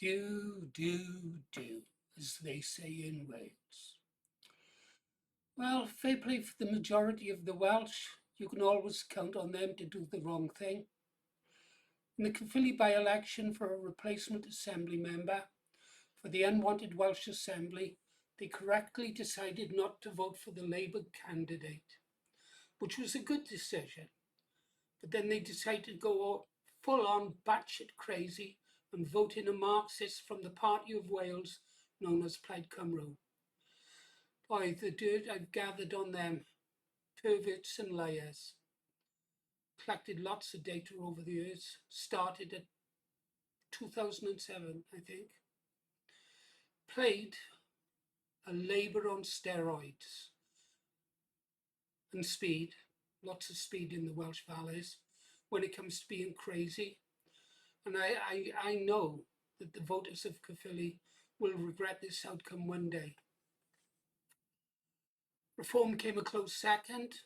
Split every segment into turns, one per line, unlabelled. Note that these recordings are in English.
Do, as they say in Wales. Well, fair play for the majority of the Welsh. You can always count on them to do the wrong thing. In the Caerphilly by-election for a replacement assembly member for the unwanted Welsh Assembly, they correctly decided not to vote for the Labour candidate, which was a good decision. But then they decided to go full-on batshit crazy and vote in a Marxist from the Party of Wales known as Plaid Cymru. Boy, the dirt I've gathered on them, perverts and liars. Collected lots of data over the years, started at 2007, I think. Plaid a Labour on steroids and speed, lots of speed in the Welsh valleys when it comes to being crazy. And I know that the voters of Caerphilly will regret this outcome one day. Reform came a close second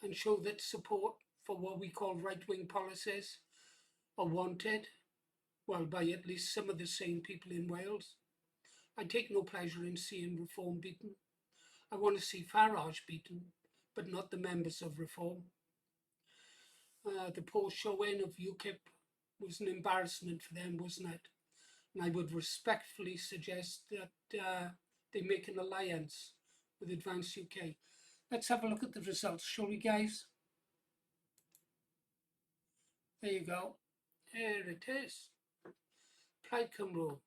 and showed that support for what we call right-wing policies are wanted, well, by at least some of the same people in Wales. I take no pleasure in seeing Reform beaten. I want to see Farage beaten, but not the members of Reform. The poor showing of UKIP was an embarrassment for them, wasn't it? And I would respectfully suggest that they make an alliance with Advance UK. Let's have a look at the results, shall we, guys? There you go. There it is. Plaid Cymru.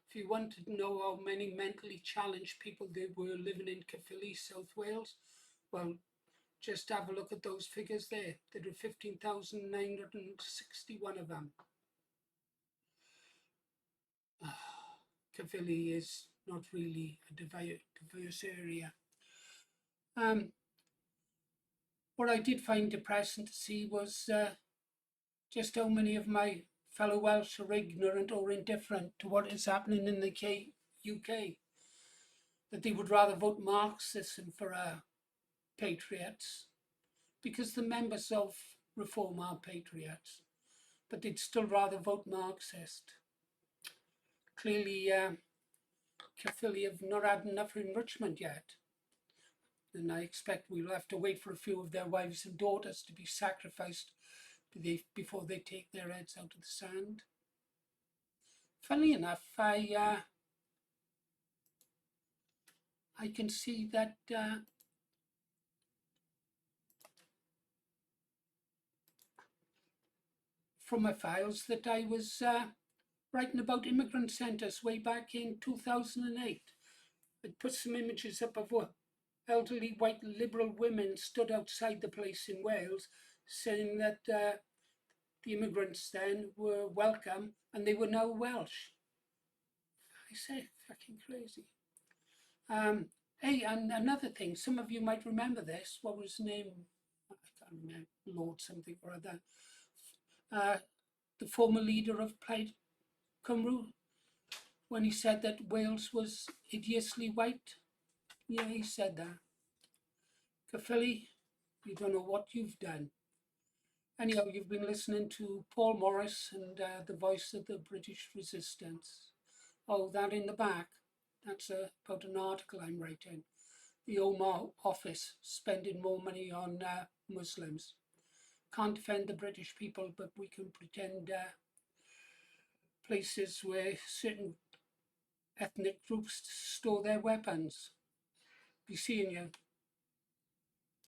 If you wanted to know how many mentally challenged people there were living in Caerphilly, South Wales, well, just have a look at those figures there. There are 15,961 of them. Caerphilly is not really a diverse area. What I did find depressing to see was just how many of my fellow Welsh are ignorant or indifferent to what is happening in the UK. That they would rather vote Marxist than for patriots, because the members of Reform are patriots, but they'd still rather vote Marxist. Clearly, Caerphilly have not had enough enrichment yet, and I expect we'll have to wait for a few of their wives and daughters to be sacrificed before they take their heads out of the sand. Funnily enough, I can see that from my files that I was writing about immigrant centres way back in 2008. I put some images up of elderly white liberal women stood outside the place in Wales saying that the immigrants then were welcome and they were now Welsh. I say, fucking crazy. Hey, and another thing, some of you might remember this. What was his name? I can't remember, Lord something or other. The former leader of Plaid Cymru, when he said that Wales was hideously white. Yeah, he said that. Caerphilly, you don't know what you've done. Anyhow, you've been listening to Paul Morris and the voice of the British resistance. Oh, that in the back, that's about an article I'm writing. The Home Office spending more money on Muslims. Can't defend the British people, but we can pretend places where certain ethnic groups store their weapons. Be seeing you.